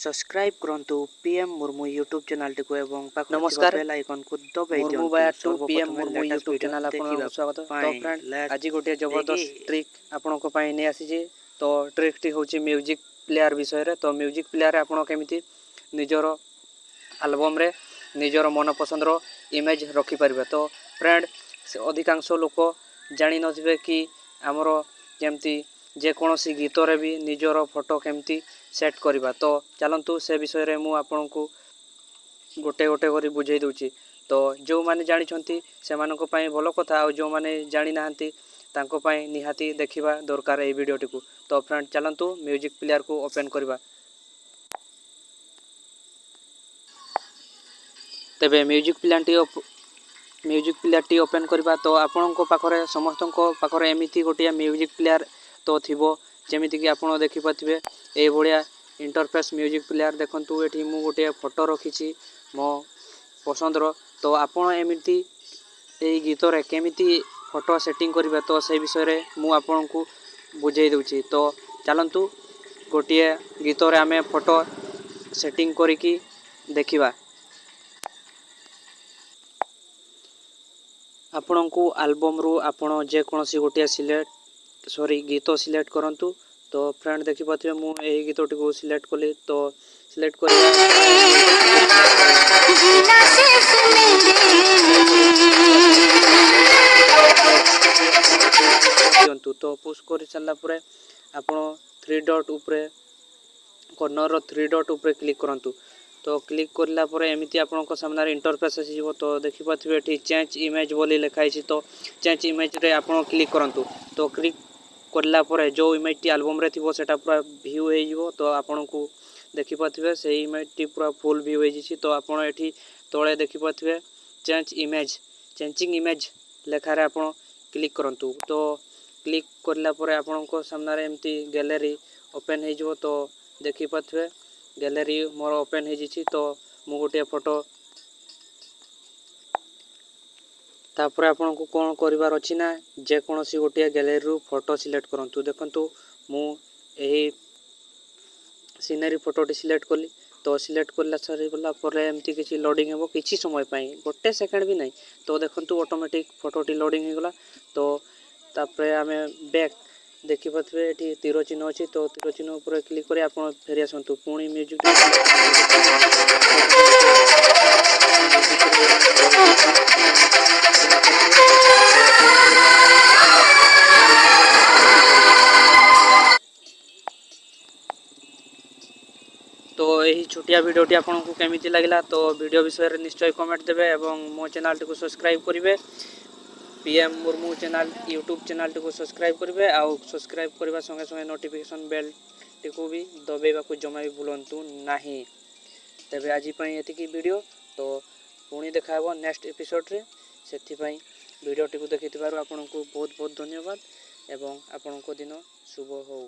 Subscribe करंतु PM Murmu YouTube channel T को एवं पाखरे नमस्कार बेल आइकन को दबाई मुर्मू दियंतु बाया टू सर्वप्रथम PM Murmu latest YouTube video channel देखिबा आपको स्वागत। तो पाई फ्रेंड लेट्स आज गोटे जबरदस्त देखि ट्रिक आपनको पाई नै आसी तो ट्रिक टी होची म्यूजिक प्लेयर विषय रे। तो म्यूजिक प्लेयर आपण केमिति निजर एल्बम रे निजर मन पसंद रो इमेज रखी परिबे। तो फ्रेंड अधिकांश लोक जानि नथिबे कि हमरो जेमति जे कोनोसी गीत रे भी निजर फोटो केमति सेट करबा। तो चलंतु से विषय रे मु आपनको गोटे गोटे करी बुझाई दूची। तो जो माने जानी छंती से मानको पाई भलो कथा आ जो माने जानी नाहंती तांको पाई निहाती देखिबा दरकार ए वीडियोटी को। तो फ्रेंड चलंतु म्यूजिक प्लेयर को ओपन करबा। तबे म्यूजिक प्लेयर टी ओपन करबा। तो आपनको पाखरे समस्तनको पाखरे एमिति गोटिया म्यूजिक प्लेयर तो थिबो जेमिति कि आपण देखि पथिबे ए भलिया इंटरफेस म्यूजिक प्लेयर। देखंतु एठी मु गोटे फोटो रखिछि मो पसंद रो। तो आपण एमिति ए गीत रे केमिति फोटो सेटिंग करबे तो से विषय रे मु आपनको बुझाई दूची। तो चलंतु गोटिए गीत रे आमे फोटो सेटिंग करिकि देखिबा। आपनको एल्बम रो आपण जे कोनोसी गोटिया गीत सिलेक्ट करंतु। तो फ्रेंड देखि पथिबे मु एही गीतटी को सिलेक्ट कली। तो सिलेक्ट करी तो पुश कर सारा पर आपण थ्री डॉट ऊपर कॉर्नर रो थ्री डॉट ऊपर क्लिक करंतु। तो क्लिक करला पर एमिति आपनको सामने इंटरफेस आसीबो। तो देखि पथिबे एठी चेंज इमेज बोली लिखाई छी। तो चेंज इमेज रे आपण क्लिक करंतु। तो क्लिक करला पर जो इमेज टी एल्बम रे थिबो सेटा पूरा व्यू हे जिवो। तो आपनको देखि पथिबे से इमेज टी पूरा फुल व्यू हे जिछि। तो आपण एठी तळे देखि पथिबे चेंजिंग इमेज लेखा रे आपण क्लिक करंतु। तो क्लिक करला पर आपनको सामने रे एमती गैलरी ओपन हे जिवो। तो देखि पथिबे गैलरी मोर ओपन हे जिछि। तो मु गोटे फोटो तापर आपनको कोन करिवार अछि ना जे कोनोसी गोटे गैलरी रू फोटो सिलेक्ट करंतु। देखंतु मु एही सीनरी फोटोटी सिलेक्ट कली। तो सिलेक्ट करला सरी गला पर एमती किछि लोडिंग हेबो किछि समय पई गोटे सेकंड भी नै। तो देखंतु ऑटोमेटिक फोटोटी लोडिंग हे गला। तो तापर आमे बैक देखि पथबे एठी तीर चिन्ह अछि। तो तीर चिन्ह ऊपर क्लिक करी आपण फेरि आसंतु पुणी म्यूजिक तो यही छोटिया वीडियोटी आपको केमिति लागला। तो वीडियो विषय रे निश्चय कमेंट देबे एवं मो चैनल टी को सब्सक्राइब करिवे। PM Murmu channel YouTube channel T को सब्सक्राइब करिवे। आ सब्सक्राइब करबा संगे संगे नोटिफिकेशन बेल टी को भी दबेबा को जमा भी भूलंतु नाही। तबे आज पई एति की वीडियो। तो पुणी देखाबो नेक्स्ट एपिसोड रे। सेति पई वीडियो टी को देखिथिबारु आपनको बहुत बहुत धन्यवाद एवं आपनको दिन शुभ हो।